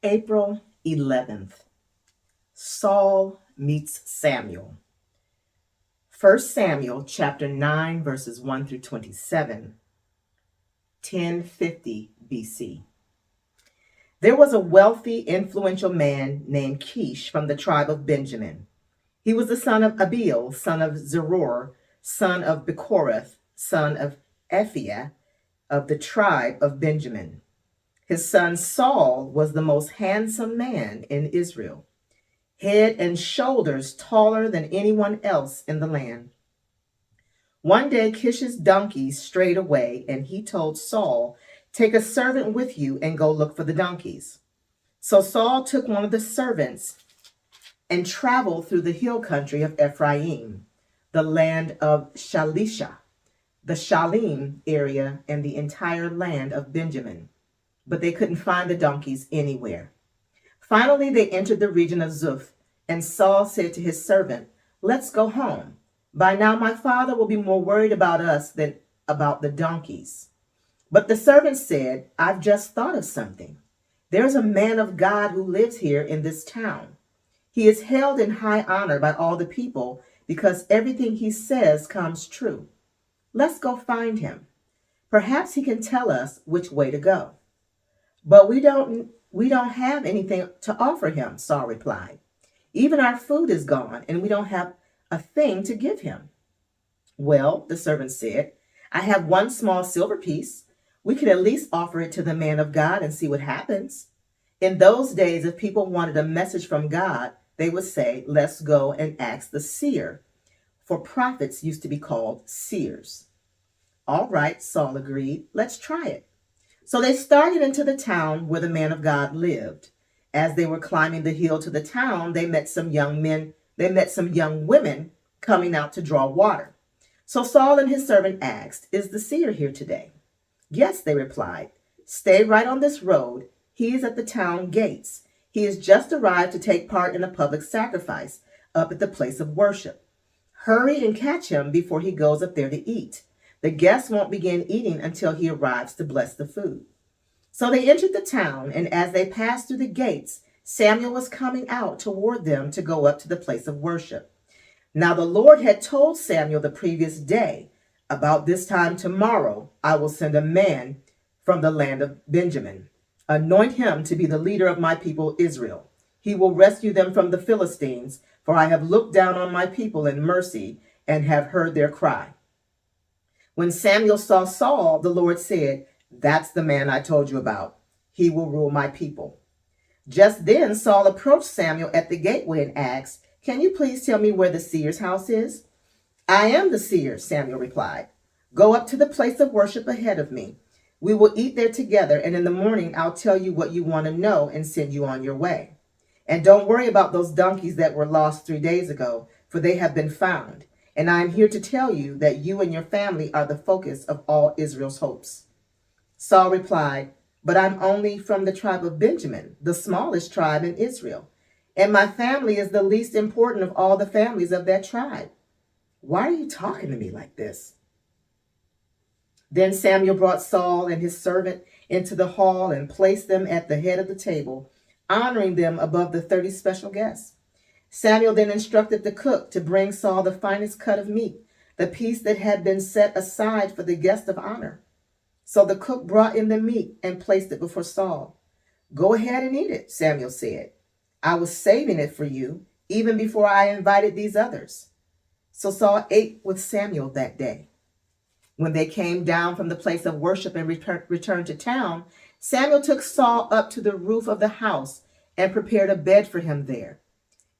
April 11th, Saul meets Samuel. 1 Samuel chapter 9, verses 1 through 27, 1050 BC. There was a wealthy, influential man named Kish from the tribe of Benjamin. He was the son of Abiel, son of Zeror, son of Bechorath, son of Ephiah, of the tribe of Benjamin. His son Saul was the most handsome man in Israel, head and shoulders taller than anyone else in the land. One day Kish's donkeys strayed away, and he told Saul, "Take a servant with you and go look for the donkeys." So Saul took one of the servants and traveled through the hill country of Ephraim, the land of Shalisha, the Shalim area, and the entire land of Benjamin. But they couldn't find the donkeys anywhere. Finally, they entered the region of Zuph, and Saul said to his servant, "Let's go home. By now my father will be more worried about us than about the donkeys." But the servant said, "I've just thought of something. There's a man of God who lives here in this town. He is held in high honor by all the people because everything he says comes true. Let's go find him. Perhaps he can tell us which way to go." "But we don't have anything to offer him," Saul replied. "Even our food is gone, and we don't have a thing to give him." "Well," the servant said, "I have one small silver piece. We could at least offer it to the man of God and see what happens." In those days, if people wanted a message from God, they would say, "Let's go and ask the seer," for prophets used to be called seers. "All right," Saul agreed. "Let's try it." So they started into the town where the man of God lived. As they were climbing the hill to the town, they met some young women coming out to draw water. So Saul and his servant asked, "Is the seer here today?" "Yes," they replied. "Stay right on this road. He is at the town gates. He has just arrived to take part in a public sacrifice up at the place of worship. Hurry and catch him before he goes up there to eat. The guests won't begin eating until he arrives to bless the food." So they entered the town, and as they passed through the gates, Samuel was coming out toward them to go up to the place of worship. Now the Lord had told Samuel the previous day, "About this time tomorrow, I will send a man from the land of Benjamin. Anoint him to be the leader of my people Israel. He will rescue them from the Philistines, for I have looked down on my people in mercy and have heard their cry." When Samuel saw Saul, the Lord said, "That's the man I told you about. He will rule my people." Just then Saul approached Samuel at the gateway and asked, "Can you please tell me where the seer's house is?" "I am the seer," Samuel replied. "Go up to the place of worship ahead of me. We will eat there together, and in the morning I'll tell you what you want to know and send you on your way. And don't worry about those donkeys that were lost 3 days ago, for they have been found. And I am here to tell you that you and your family are the focus of all Israel's hopes." Saul replied, "But I'm only from the tribe of Benjamin, the smallest tribe in Israel, and my family is the least important of all the families of that tribe. Why are you talking to me like this?" Then Samuel brought Saul and his servant into the hall and placed them at the head of the table, honoring them above the 30 special guests. Samuel then instructed the cook to bring Saul the finest cut of meat, the piece that had been set aside for the guest of honor. So the cook brought in the meat and placed it before Saul. "Go ahead and eat it," Samuel said. "I was saving it for you even before I invited these others." So Saul ate with Samuel that day. When they came down from the place of worship and returned to town, Samuel took Saul up to the roof of the house and prepared a bed for him there.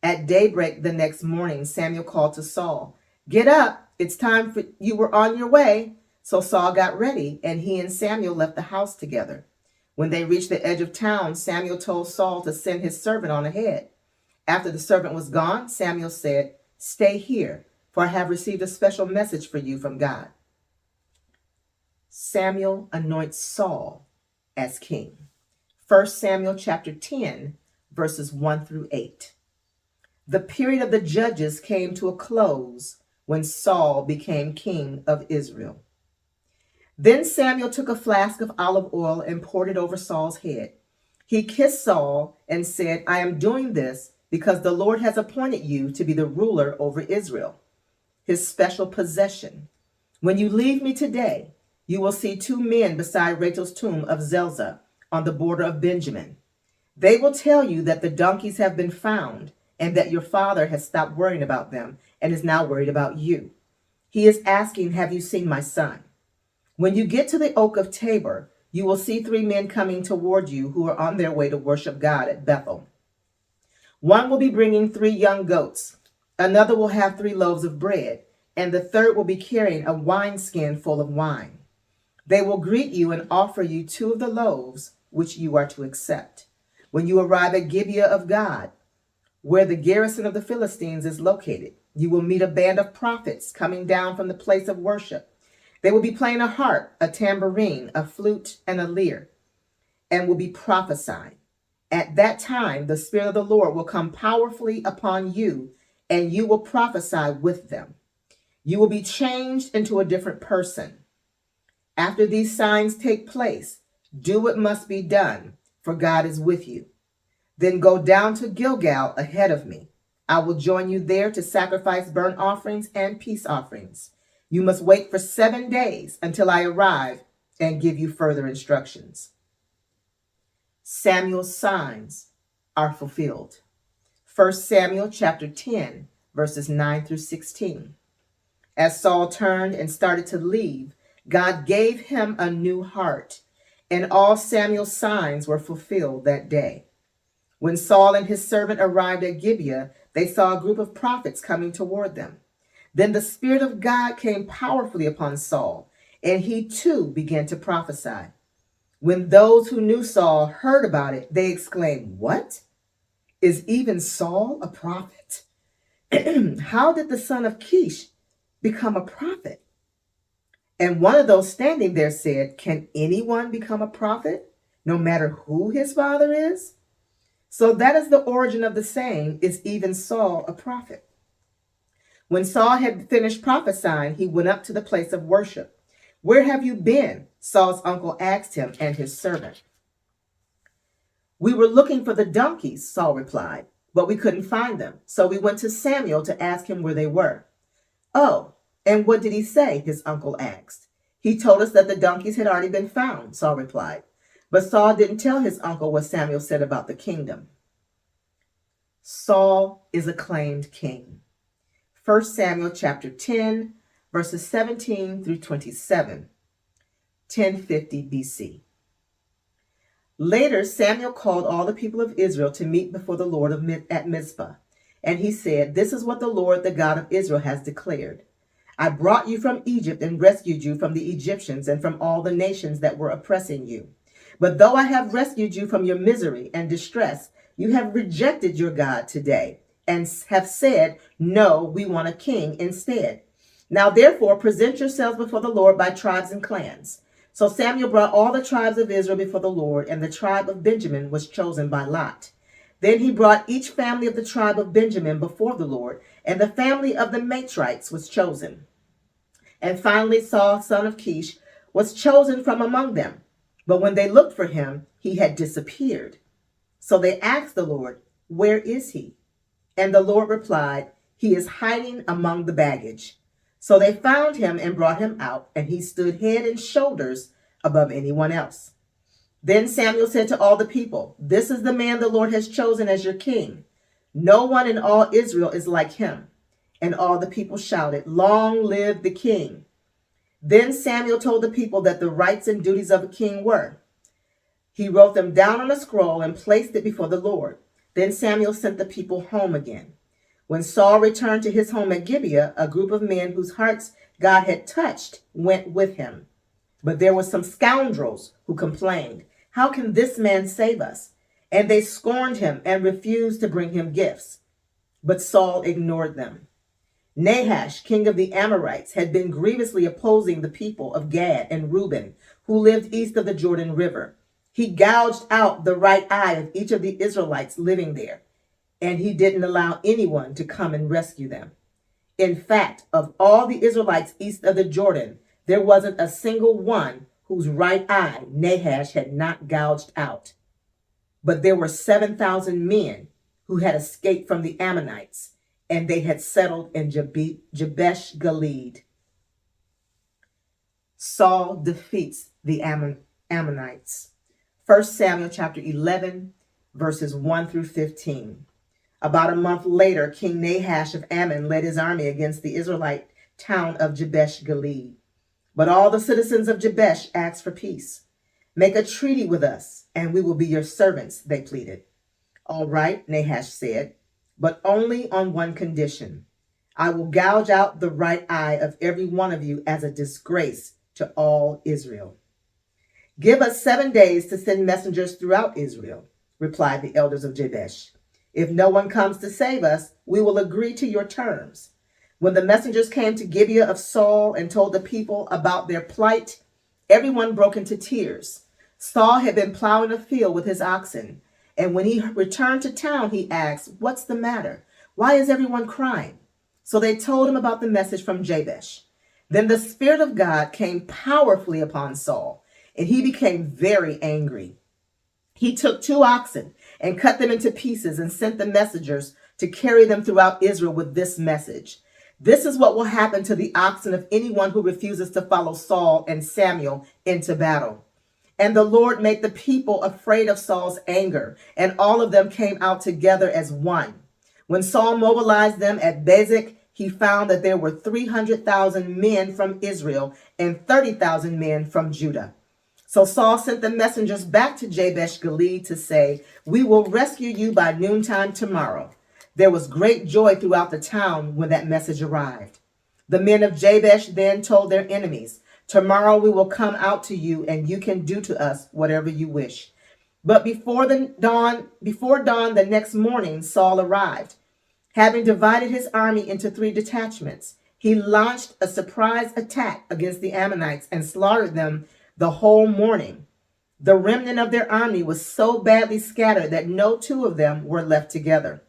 At daybreak the next morning, Samuel called to Saul, "Get up, it's time for you were on your way." So Saul got ready, and he and Samuel left the house together. When they reached the edge of town, Samuel told Saul to send his servant on ahead. After the servant was gone, Samuel said, "Stay here, for I have received a special message for you from God." Samuel anoints Saul as king. 1 Samuel chapter 10, verses 1 through 8. The period of the judges came to a close when Saul became king of Israel. Then Samuel took a flask of olive oil and poured it over Saul's head. He kissed Saul and said, I am doing this because the Lord has appointed you to be the ruler over Israel, his special possession. When you leave me today, you will see two men beside Rachel's tomb of Zelzah on the border of Benjamin. They will tell you that the donkeys have been found and that your father has stopped worrying about them and is now worried about you. He is asking, have you seen my son? When you get to the oak of Tabor, you will see three men coming toward you who are on their way to worship God at Bethel. One will be bringing 3 young goats, another will have 3 loaves of bread, and the third will be carrying a wineskin full of wine. They will greet you and offer you 2 of the loaves, which you are to accept. When you arrive at Gibeah of God, where the garrison of the Philistines is located, you will meet a band of prophets coming down from the place of worship. They will be playing a harp, a tambourine, a flute, and a lyre, and will be prophesying. At that time, the Spirit of the Lord will come powerfully upon you, and you will prophesy with them. You will be changed into a different person. After these signs take place, do what must be done, for God is with you. Then go down to Gilgal ahead of me. I will join you there to sacrifice burnt offerings and peace offerings. You must wait for 7 days until I arrive and give you further instructions. Samuel's signs are fulfilled. 1 Samuel chapter 10, verses 9 through 16. As Saul turned and started to leave, God gave him a new heart, and all Samuel's signs were fulfilled that day. When Saul and his servant arrived at Gibeah, they saw a group of prophets coming toward them. Then the Spirit of God came powerfully upon Saul, and he too began to prophesy. When those who knew Saul heard about it, they exclaimed, "What? Is even Saul a prophet? How did the son of Kish become a prophet?" And one of those standing there said, "Can anyone become a prophet, no matter who his father is?" So that is the origin of the saying, "Is even Saul a prophet?" When Saul had finished prophesying, he went up to the place of worship. "Where have you been?" Saul's uncle asked him and his servant. "We were looking for the donkeys," Saul replied, "but we couldn't find them. So we went to Samuel to ask him where they were." "Oh, and what did he say?" his uncle asked. "He told us that the donkeys had already been found," Saul replied. But Saul didn't tell his uncle what Samuel said about the kingdom. Saul is acclaimed king. 1 Samuel chapter 10, verses 17 through 27, 1050 BC. Later, Samuel called all the people of Israel to meet before the Lord at Mizpah. And he said, "This is what the Lord, the God of Israel, has declared. I brought you from Egypt and rescued you from the Egyptians and from all the nations that were oppressing you. But though I have rescued you from your misery and distress, you have rejected your God today and have said, 'No, we want a king instead.' Now therefore present yourselves before the Lord by tribes and clans." So Samuel brought all the tribes of Israel before the Lord, and the tribe of Benjamin was chosen by lot. Then he brought each family of the tribe of Benjamin before the Lord, and the family of the Matrites was chosen. And finally Saul, son of Kish, was chosen from among them. But when they looked for him, he had disappeared. So they asked the Lord, "Where is he?" And the Lord replied, "He is hiding among the baggage." So they found him and brought him out, and he stood head and shoulders above anyone else. Then Samuel said to all the people, "This is the man the Lord has chosen as your king. No one in all Israel is like him." And all the people shouted, "Long live the king." Then Samuel told the people that the rights and duties of a king were. He wrote them down on a scroll and placed it before the Lord. Then Samuel sent the people home again. When Saul returned to his home at Gibeah, a group of men whose hearts God had touched went with him. But there were some scoundrels who complained, "How can this man save us?" And they scorned him and refused to bring him gifts. But Saul ignored them. Nahash, king of the Amorites, had been grievously opposing the people of Gad and Reuben, who lived east of the Jordan River. He gouged out the right eye of each of the Israelites living there, and he didn't allow anyone to come and rescue them. In fact, of all the Israelites east of the Jordan, there wasn't a single one whose right eye Nahash had not gouged out. but there were 7,000 men who had escaped from the Ammonites, and they had settled in Jabesh Gilead. Saul defeats the Ammonites. 1 Samuel chapter 11, verses 1 through 15. About a month later, King Nahash of Ammon led his army against the Israelite town of Jabesh Gilead. But all the citizens of Jabesh asked for peace. Make a treaty with us, and we will be your servants, they pleaded. All right, Nahash said, but only on one condition. I will gouge out the right eye of every one of you as a disgrace to all Israel. Give us 7 days to send messengers throughout Israel, replied the elders of Jabesh. If no one comes to save us, we will agree to your terms. When the messengers came to Gibeah of Saul and told the people about their plight, everyone broke into tears. Saul had been plowing a field with his oxen, and when he returned to town, he asked, "What's the matter? Why is everyone crying?" So they told him about the message from Jabesh. Then the Spirit of God came powerfully upon Saul, and he became very angry. He took 2 oxen and cut them into pieces and sent the messengers to carry them throughout Israel with this message: "This is what will happen to the oxen of anyone who refuses to follow Saul and Samuel into battle." And the Lord made the people afraid of Saul's anger, and all of them came out together as one. When Saul mobilized them at Bezek, he found that there were 300,000 men from Israel and 30,000 men from Judah. So Saul sent the messengers back to Jabesh Gilead to say, "We will rescue you by noontime tomorrow." There was great joy throughout the town when that message arrived. The men of Jabesh then told their enemies, "Tomorrow we will come out to you, and you can do to us whatever you wish." But before dawn the next morning, Saul arrived. Having divided his army into 3 detachments, he launched a surprise attack against the Ammonites and slaughtered them the whole morning. The remnant of their army was so badly scattered that no 2 of them were left together.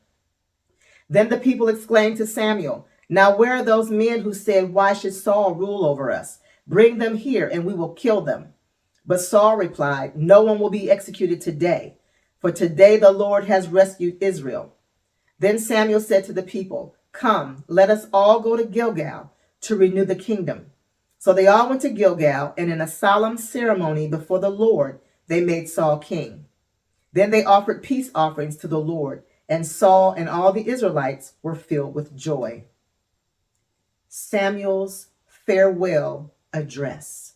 Then the people exclaimed to Samuel, "Now where are those men who said, 'Why should Saul rule over us?' Bring them here and we will kill them." But Saul replied, "No one will be executed today, for today the Lord has rescued Israel." Then Samuel said to the people, "Come, let us all go to Gilgal to renew the kingdom." So they all went to Gilgal, and in a solemn ceremony before the Lord, they made Saul king. Then they offered peace offerings to the Lord, and Saul and all the Israelites were filled with joy. Samuel's farewell address.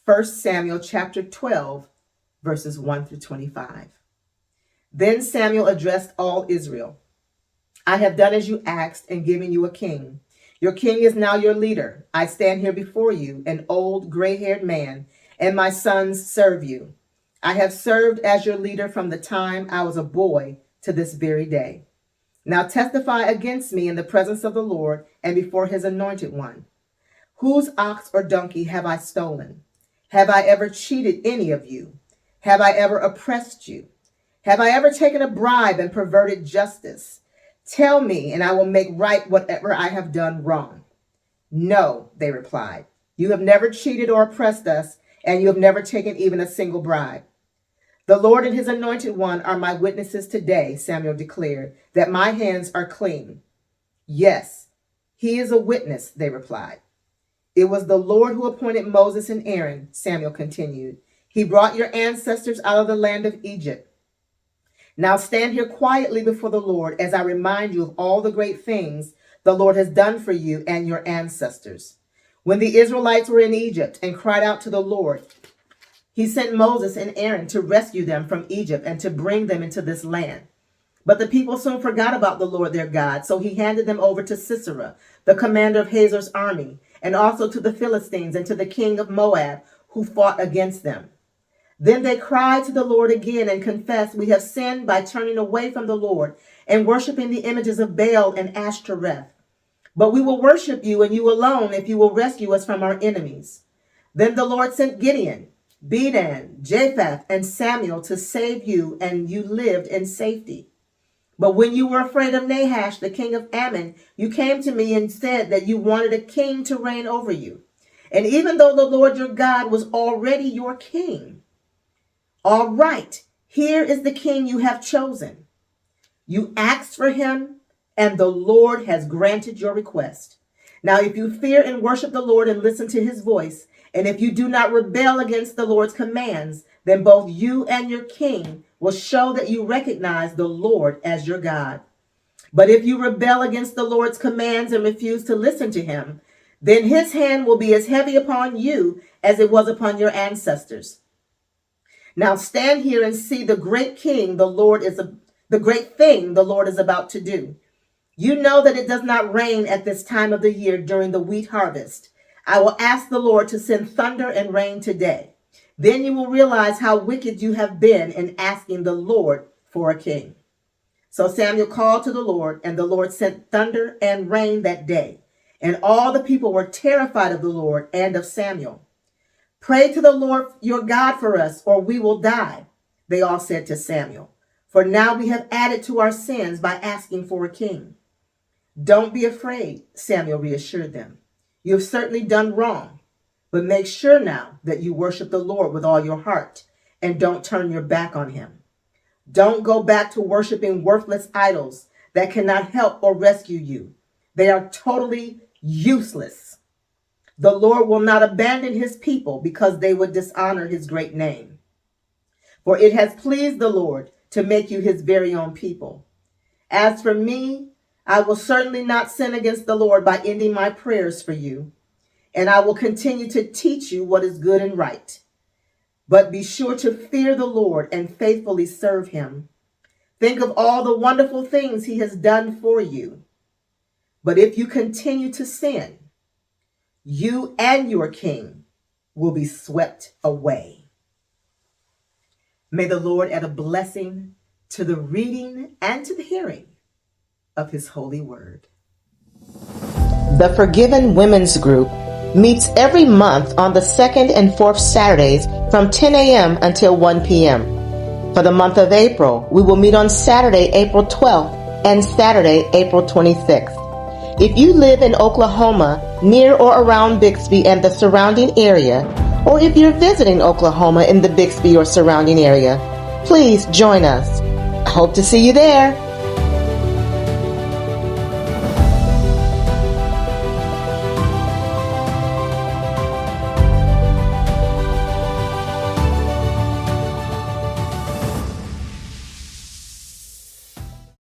1 Samuel chapter 12, verses 1 through 25. Then Samuel addressed all Israel. "I have done as you asked and given you a king. Your king is now your leader. I stand here before you, an old gray-haired man, and my sons serve you. I have served as your leader from the time I was a boy to this very day. Now testify against me in the presence of the Lord and before his anointed one. Whose ox or donkey have I stolen? Have I ever cheated any of you? Have I ever oppressed you? Have I ever taken a bribe and perverted justice? Tell me, and I will make right whatever I have done wrong." "No," they replied. "You have never cheated or oppressed us, and you have never taken even a single bribe." "The Lord and his anointed one are my witnesses today," Samuel declared, "that my hands are clean." "Yes, he is a witness," they replied. "It was the Lord who appointed Moses and Aaron," Samuel continued. "He brought your ancestors out of the land of Egypt. Now stand here quietly before the Lord as I remind you of all the great things the Lord has done for you and your ancestors. When the Israelites were in Egypt and cried out to the Lord, he sent Moses and Aaron to rescue them from Egypt and to bring them into this land. But the people soon forgot about the Lord their God, so he handed them over to Sisera, the commander of Hazor's army, and also to the Philistines and to the king of Moab, who fought against them. Then they cried to the Lord again and confessed, 'We have sinned by turning away from the Lord and worshiping the images of Baal and Ashtoreth. But we will worship you and you alone if you will rescue us from our enemies.' Then the Lord sent Gideon, Bedan, Japheth, and Samuel to save you, and you lived in safety. But when you were afraid of Nahash, the king of Ammon, you came to me and said that you wanted a king to reign over you. And even though the Lord your God was already your king, all right, Here is the king you have chosen. You asked for him, and the Lord has granted your request. Now, if you fear and worship the Lord and listen to his voice, and if you do not rebel against the Lord's commands, then both you and your king will show that you recognize the Lord as your God. But if you rebel against the Lord's commands and refuse to listen to him, then his hand will be as heavy upon you as it was upon your ancestors. Now stand here and see the great thing the Lord is about to do. You know that it does not rain at this time of the year during the wheat harvest. I will ask the Lord to send thunder and rain today. Then you will realize how wicked you have been in asking the Lord for a king. So Samuel called to the Lord, and the Lord sent thunder and rain that day. And all the people were terrified of the Lord and of Samuel. Pray to the Lord your God for us, or we will die, they all said to Samuel. For now we have added to our sins by asking for a king. Don't be afraid, Samuel reassured them. You have certainly done wrong, but make sure now that you worship the Lord with all your heart and don't turn your back on him. Don't go back to worshiping worthless idols that cannot help or rescue you. They are totally useless. The Lord will not abandon his people because they would dishonor his great name. For it has pleased the Lord to make you his very own people. As for me, I will certainly not sin against the Lord by ending my prayers for you, and I will continue to teach you what is good and right. But be sure to fear the Lord and faithfully serve him. Think of all the wonderful things he has done for you. But if you continue to sin, you and your king will be swept away. May the Lord add a blessing to the reading and to the hearing of his holy word. The Forgiven Women's Group meets every month on the second and fourth Saturdays from 10 a.m. until 1 p.m. For the month of April, we will meet on Saturday, April 12th and Saturday, April 26th. If you live in Oklahoma, near or around Bixby and the surrounding area, or if you're visiting Oklahoma in the Bixby or surrounding area, please join us. I hope to see you there.